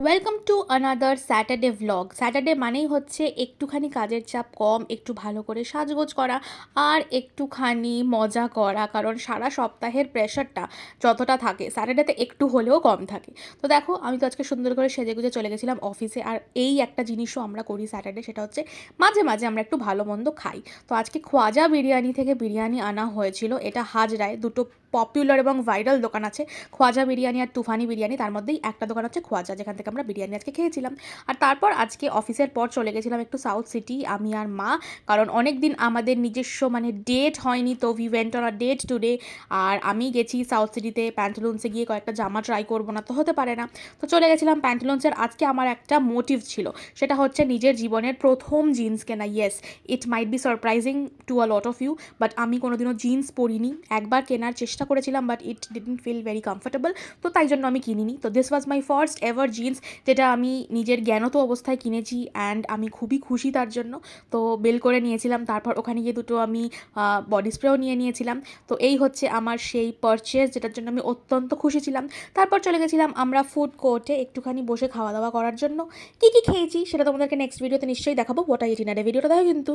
Welcome to another Saturday vlog. Saturday মানেই হচ্ছে একটুখানি কাজের চাপ কম, একটু ভালো করে সাজগোজ করা আর একটুখানি মজা করা, কারণ সারা সপ্তাহের প্রেশারটা যতটা থাকে স্যাটারডেতে একটু হলেও কম থাকে। তো দেখো, আমি তো আজকে সুন্দর করে সেজেগুজে চলে গেছিলাম অফিসে। আর এই একটা জিনিসও আমরা করি স্যাটারডে, সেটা হচ্ছে মাঝে মাঝে আমরা একটু ভালো মন্দ খাই। তো আজকে খোয়াজা বিরিয়ানি থেকে বিরিয়ানি আনা হয়েছিল। এটা হাজরায় দুটো পপুলার এবং ভাইরাল দোকান আছে, খোয়াজা বিরিয়ানি আর তুফানি বিরিয়ানি। তার মধ্যেই একটা দোকান হচ্ছে খোয়াজা, যেখান থেকে আমরা বিরিয়ানি আজকে খেয়েছিলাম। আর তারপর আজকে অফিসের পর চলে গেছিলাম একটু সাউথ সিটি, আমি আর মা। কারণ অনেক দিন আমাদের নিজস্ব ডেট হয়নি, তো we went on a date today. আর আমি গেছি সাউথ সিটিতে প্যান্টালুন্সে গিয়ে কয়েকটা জামা ট্রাই করবো না তো হতে পারে না। তো চলে গেছিলাম প্যান্টালুন্সের। আজকে আমার একটা মোটিভ ছিল, সেটা হচ্ছে নিজের জীবনের প্রথম জিন্স কেনা। Yes, it might be surprising to a lot of you, but আমি কোনোদিনও জিন্স পরিনি। একবার কেনার চেষ্টা করেছিলাম, but it didn't feel very comfortable, তো তাই জন্য আমি কিনিনি। তো this was my first ever jeans, যেটা আমি নিজের জ্ঞানত অবস্থায় কিনেছি, অ্যান্ড আমি খুবই খুশি তার জন্য। তো বেল করে নিয়েছিলাম, তারপর ওখানে গিয়ে দুটো আমি বডি স্প্রেও নিয়েছিলাম। তো এই হচ্ছে আমার সেই পারচেস, যেটার জন্য আমি অত্যন্ত খুশি ছিলাম। তারপর চলে গেছিলাম আমরা ফুড কোর্টে একটুখানি বসে খাওয়া দাওয়া করার জন্য। কী কী খেয়েছি সেটা তোমাদেরকে নেক্সট ভিডিওতে নিশ্চয়ই দেখাবো। What I it in a day ভিডিওটা দেখো কিন্তু।